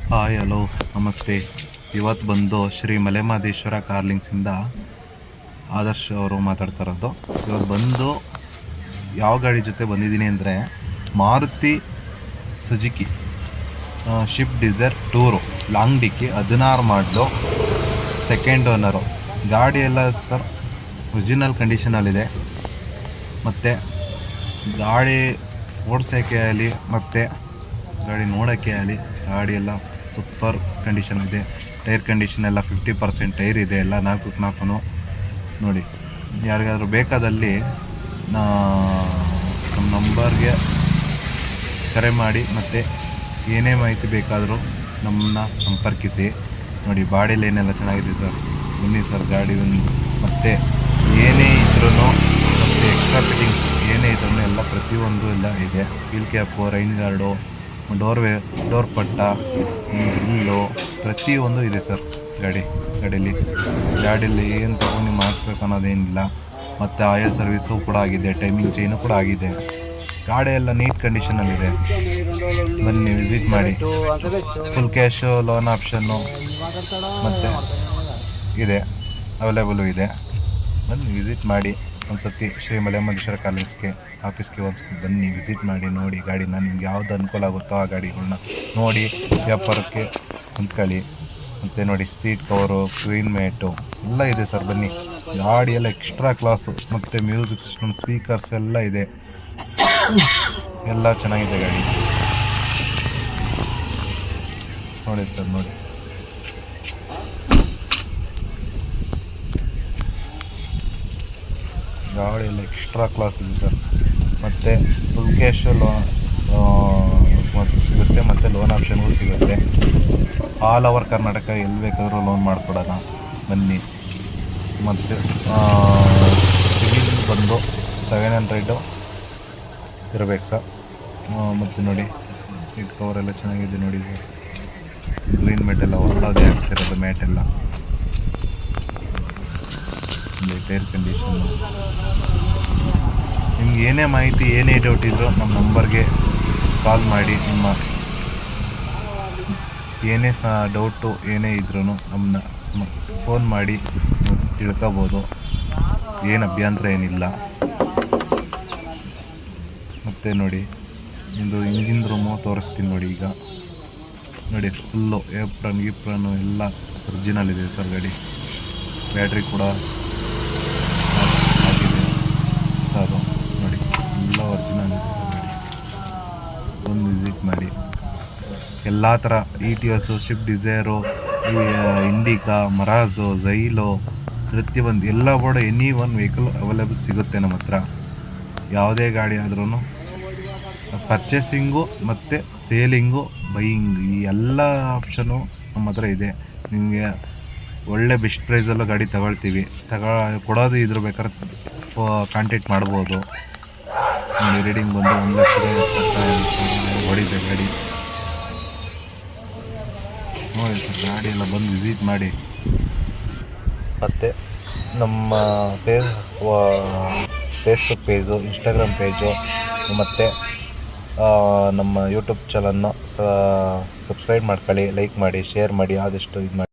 Hi hello ನಮಸ್ತೆ. ಇವತ್ತು ಬಂದು ಶ್ರೀ ಮಲೆಮಹದೇಶ್ವರ ಕಾರ್ಲಿಂಗ್ಸಿಂದ ಆದರ್ಶ್ ಅವರು ಮಾತಾಡ್ತಾ ಇರೋದು. ಇವತ್ತು ಬಂದು ಯಾವ ಗಾಡಿ ಜೊತೆ ಬಂದಿದ್ದೀನಿ ಅಂದರೆ Maruti Suzuki Swift Dzire tour long ಡಿಕ್ಕಿ 16 ಮಾಡಲು, ಸೆಕೆಂಡ್ ಓನರು. ಗಾಡಿ ಎಲ್ಲ ಸರ್ ಒರಿಜಿನಲ್ ಕಂಡೀಷನಲ್ಲಿದೆ. ಮತ್ತು ಗಾಡಿ ಓಡಿಸೋಕ್ಕೆ ಆಗಲಿ ಮತ್ತು ಗಾಡಿ ನೋಡೋಕ್ಕೆ ಆಗಲಿ ಗಾಡಿ ಎಲ್ಲ ಸೂಪರ್ ಕಂಡೀಷನ್ ಇದೆ. ಟೈರ್ ಕಂಡೀಷನ್ ಎಲ್ಲ 50% ಟೈರ್ ಇದೆ, ಎಲ್ಲ 4 ನೋಡಿ. ಯಾರಿಗಾದರೂ ಬೇಕಾದಲ್ಲಿ ನಮ್ಮ ನಂಬರ್ಗೆ ಕರೆ ಮಾಡಿ ಮತ್ತು ಏನೇ ಮಾಹಿತಿ ಬೇಕಾದರೂ ನಮ್ಮನ್ನ ಸಂಪರ್ಕಿಸಿ. ನೋಡಿ ಬಾಡಿ ಲೈನೆಲ್ಲ ಚೆನ್ನಾಗಿದೆ ಸರ್. ಬನ್ನಿ ಸರ್ ಗಾಡಿ ಮತ್ತು ಏನೇ ಇದ್ರೂ ಮತ್ತು ಎಕ್ಸ್ಟ್ರಾ ಫಿಟ್ಟಿಂಗ್ಸ್ ಏನೇ ಇದ್ರೂ ಎಲ್ಲ ಪ್ರತಿಯೊಂದು ಎಲ್ಲ ಇದೆ. Wheel cap, rain guard, door ಪಟ್ಟ, ಗ್ರಿಲ್ಲು ಪ್ರತಿಯೊಂದು ಇದೆ ಸರ್ ಗಾಡೀಲಿ ಏನು ತೊಗೊಂಡು ಮಾಡಿಸ್ಬೇಕು ಅನ್ನೋದೇನಿಲ್ಲ. ಮತ್ತು ಆಯಿಲ್ ಸರ್ವಿಸು ಕೂಡ ಆಗಿದೆ, ಟೈಮಿಂಗ್ ಚೈನು ಕೂಡ ಆಗಿದೆ. ಗಾಡಿ ಎಲ್ಲ ನೀಟ್ ಕಂಡೀಷನಲ್ಲಿದೆ. ಬನ್ನಿ ವಿಸಿಟ್ ಮಾಡಿ. ಫುಲ್ ಕ್ಯಾಶು, ಲೋನ್ ಆಪ್ಷನ್ನು ಮತ್ತು ಇದೆ, ಅವೈಲೇಬಲು ಇದೆ. ಬನ್ನಿ ವಿಸಿಟ್ ಮಾಡಿ ಒಂದ್ಸತಿ ಶ್ರೀ ಮಲೆಮಹದೇಶ್ವರ ಕಾರ್ಲಿಂಗ್ಸ್ಗೆ ಆಫೀಸ್ಗೆ ಒಂದ್ಸತಿ ಬನ್ನಿ ವಿಸಿಟ್ ಮಾಡಿ. ನೋಡಿ ಗಾಡಿನ ನಿಮ್ಗೆ ಯಾವ್ದು ಅನುಕೂಲ ಆಗುತ್ತೋ ಆ ಗಾಡಿಗಳನ್ನ ನೋಡಿ ವ್ಯಾಪಾರಕ್ಕೆ ಹೊಂದ್ಕೊಳ್ಳಿ. ಮತ್ತು ನೋಡಿ ಸೀಟ್ ಕವರು, ಸ್ಕ್ರೀನ್ ಮ್ಯಾಟು ಎಲ್ಲ ಇದೆ ಸರ್. ಬನ್ನಿ ಗಾಡಿ ಎಲ್ಲ ಎಕ್ಸ್ಟ್ರಾ ಕ್ಲಾಸು ಮತ್ತು ಮ್ಯೂಸಿಕ್ ಸಿಸ್ಟಮ್, ಸ್ಪೀಕರ್ಸ್ ಎಲ್ಲ ಇದೆ. ಎಲ್ಲ ಚೆನ್ನಾಗಿದೆ ಗಾಡಿ. ನೋಡಿ ಸರ್ ನೋಡಿ. ಗಾಡಿ ಎಲ್ಲ ಎಕ್ಸ್ಟ್ರಾ ಕ್ಲಾಸ್ ಇದೆ ಸರ್. ಮತ್ತು ಫುಲ್ ಕ್ಯಾಶು ಮತ್ತು ಸಿಗುತ್ತೆ, ಮತ್ತು ಲೋನ್ ಆಪ್ಷನ್ಗೂ ಸಿಗುತ್ತೆ. ಆಲ್ ಓವರ್ ಕರ್ನಾಟಕ ಎಲ್ಲಿ ಬೇಕಾದರೂ ಲೋನ್ ಮಾಡಿಕೊಡೋಣ. ಬನ್ನಿ. ಮತ್ತು ಸಿವಿಲ್ ಬಂದು 700 ಇರಬೇಕು ಸರ್. ಮತ್ತು ನೋಡಿ ಸೀಟ್ ಕವರ್ ಎಲ್ಲ ಚೆನ್ನಾಗಿದೆ ನೋಡಿ ಸರ್. ಗ್ರೀನ್ ಮ್ಯಾಟೆಲ್ಲ ಹೊಸದೇ ಹಾಕ್ಸಿರೋದು, ಮ್ಯಾಟೆಲ್ಲ ಟೈರ್ ಕಂಡೀಷನ್ನು. ನಿಮ್ಗೆ ಏನೇ ಮಾಹಿತಿ, ಏನೇ ಡೌಟ್ ಇದ್ದರೂ ನಮ್ಮ ನಂಬರ್ಗೆ ಕಾಲ್ ಮಾಡಿ. ನಿಮ್ಮ ಏನೇ ಡೌಟು ಏನೇ ಇದ್ರೂ ನಮ್ಮನ್ನ ಫೋನ್ ಮಾಡಿ ತಿಳ್ಕೊಬೋದು. ಏನು ಅಭ್ಯಂತರ ಏನಿಲ್ಲ. ಮತ್ತು ನೋಡಿ ಇದು ಇಂಜಿನ್ ರೂಮು ತೋರಿಸ್ತೀನಿ ನೋಡಿ. ಈಗ ನೋಡಿ ಫುಲ್ಲು ಏಪ್ರನ್ನು ಎಲ್ಲ ಒರಿಜಿನಲ್ ಇದೆ ಸರ್ ಗಾಡಿ. ಬ್ಯಾಟ್ರಿ ಕೂಡ ಆಗಿದೆ ಅದು ನೋಡಿ, ಎಲ್ಲ ಒರಿಜಿನಲ್ ಇದೆ ಸರ್ ಗಾಡಿ. ಒಂದು ವಿಸಿಟ್ ಮಾಡಿ. ಎಲ್ಲ ಥರ ETS, Swift Dzire, Indica, Marazzo, Xylo ಪ್ರತಿಯೊಂದು ಎಲ್ಲ board any one vehicle available ಸಿಗುತ್ತೆ ನಮ್ಮ ಹತ್ರ. ಯಾವುದೇ ಗಾಡಿ ಆದ್ರೂ ಪರ್ಚೇಸಿಂಗು ಮತ್ತು ಸೇಲಿಂಗು, ಬೈಯಿಂಗ್ ಈ ಎಲ್ಲ ಆಪ್ಷನು ನಮ್ಮ ಹತ್ರ ಇದೆ. ನಿಮಗೆ ಒಳ್ಳೆ ಬೆಸ್ಟ್ ಪ್ರೈಸಲ್ಲೂ ಗಾಡಿ ತಗೊಳ್ತೀವಿ. ಕೊಡೋದು ಇದ್ರ ಬೇಕಾದ್ರೆ ಕಾಂಟ್ಯಾಕ್ಟ್ ಮಾಡ್ಬೋದು. ನೋಡಿ ರೀಡಿಂಗ್ ಬಂದು 1,70,000 ಹೊಡಿದೆ ಗಾಡಿ. ನೋಡಿ ಸರ್ ಗಾಡಿ ಎಲ್ಲ ಬಂದು ವಿಸಿಟ್ ಮಾಡಿ. ಮತ್ತು ನಮ್ಮ ಫೇಸ್ಬುಕ್ ಪೇಜು, ಇನ್ಸ್ಟಾಗ್ರಾಮ್ ಪೇಜು ಮತ್ತು ನಮ್ಮ ಯೂಟ್ಯೂಬ್ ಚಾನಲ್ನ ಸಬ್ಸ್ಕ್ರೈಬ್ ಮಾಡ್ಕೊಳ್ಳಿ, ಲೈಕ್ ಮಾಡಿ, ಶೇರ್ ಮಾಡಿ, ಆದಷ್ಟು ಇದು ಮಾಡಿ.